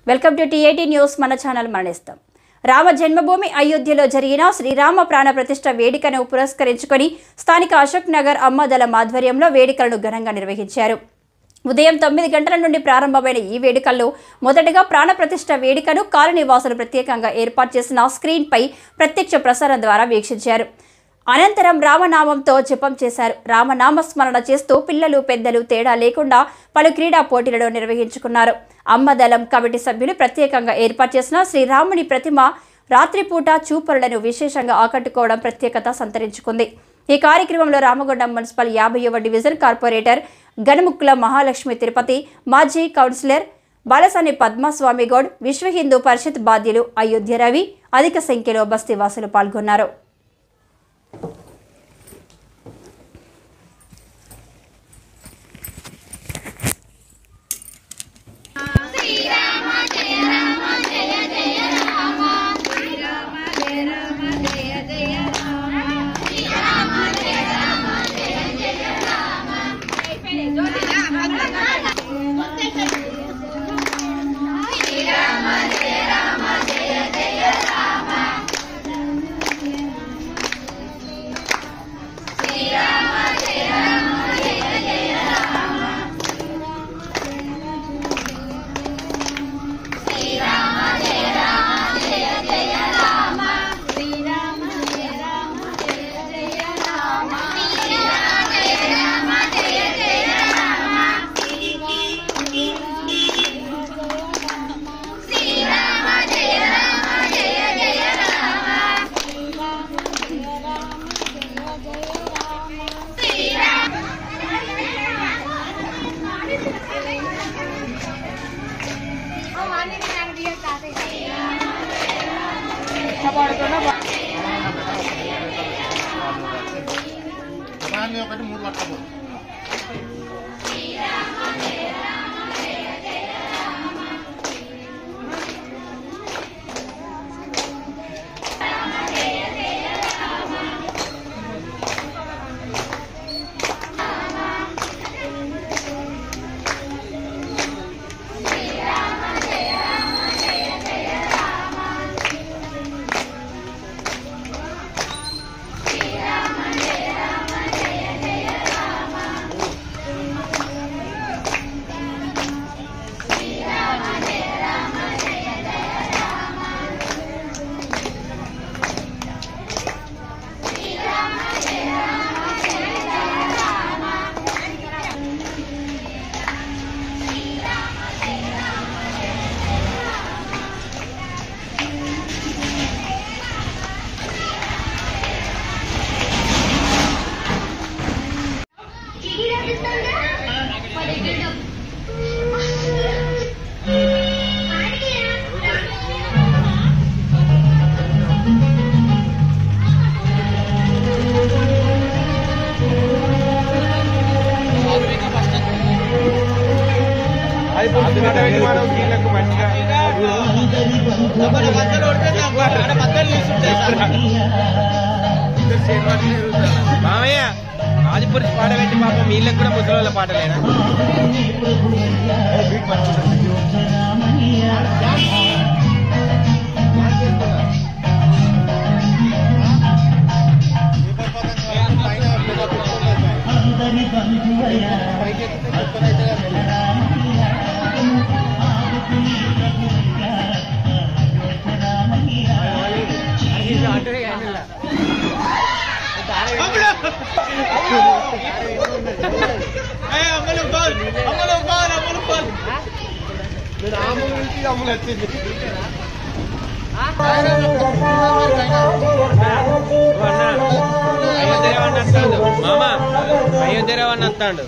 Welcome to T eighteen news. మన channel మరణిస్తాం. రామ జన్మభూమి అయోధ్యలో జరిగిన శ్రీరామ ప్రాణ ప్రతిష్ఠ వేడుకను పురస్కరించుకొని స్థానిక అశోక్ నగర్ అమ్మదళం ఆధ్వర్యంలో వేడుకలను ఘనంగా నిర్వహించారు. ఉదయం 9 గంటల నుండి ప్రారంభమైన ఈ వేడుకల్లో మొదటగా ప్రాణ ప్రతిష్ఠ వేడుకను కాలనీవాసులు ప్రత్యేకంగా ఏర్పాటు చేసిన స్క్రీన్పై ప్రత్యక్ష ప్రసారం ద్వారా వీక్షించారు. అనంతరం రామనామంతో జపం చేశారు. రామనామ స్మరణ చేస్తూ పిల్లలు పెద్దలు తేడా లేకుండా పలు క్రీడా పోటీలను నిర్వహించుకున్నారు. అమ్మదళం కమిటీ సభ్యులు ప్రత్యేకంగా ఏర్పాటు చేసిన శ్రీరాముని ప్రతిమ రాత్రిపూట చూపరులను విశేషంగా ఆకట్టుకోవడం ప్రత్యేకత సంతరించుకుంది. ఈ కార్యక్రమంలో రామగుండం మున్సిపల్ 50వ డివిజన్ కార్పొరేటర్ గణముక్కుల మహాలక్ష్మి తిరుపతి, మాజీ కౌన్సిలర్ బాలసాని పద్మస్వామి గౌడ్, విశ్వ హిందూ పరిషత్ బాధ్యులు అయోధ్య రవి, అధిక సంఖ్యలో బస్తీవాసులు పాల్గొన్నారు. మామయ్య ఆదిపురుష పాట పెట్టి పాపం వీళ్ళకి కూడా ముసలి పాటలేనా? మామ అయోధ్యరావని అంటాడు.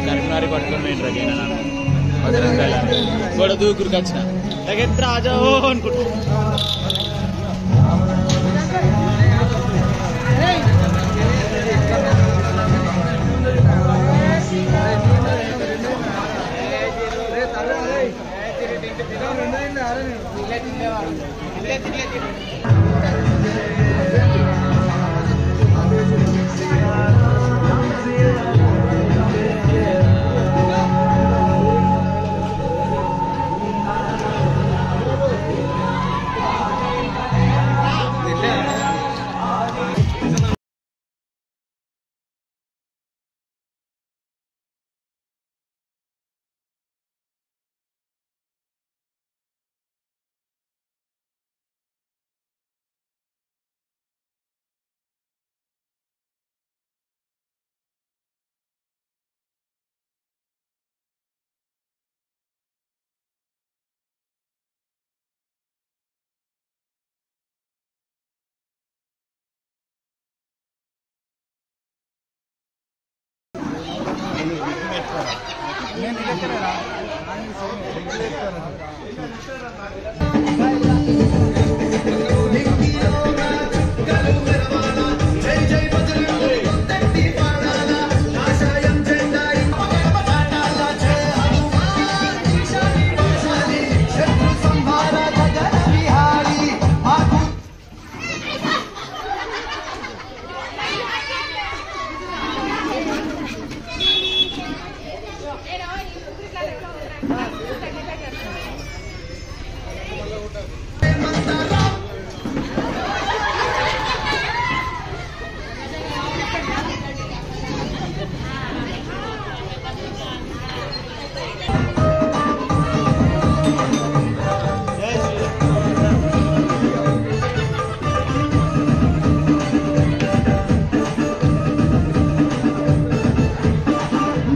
కరీంనగర్ పట్టుకుని గొడవ దూకురికి వచ్చిన రాజో అనుకుంటా. Let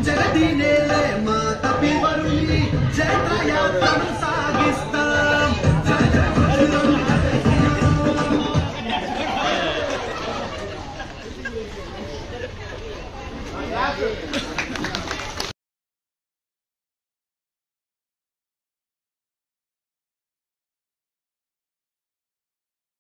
जगदीने माता पिवरुली जय माया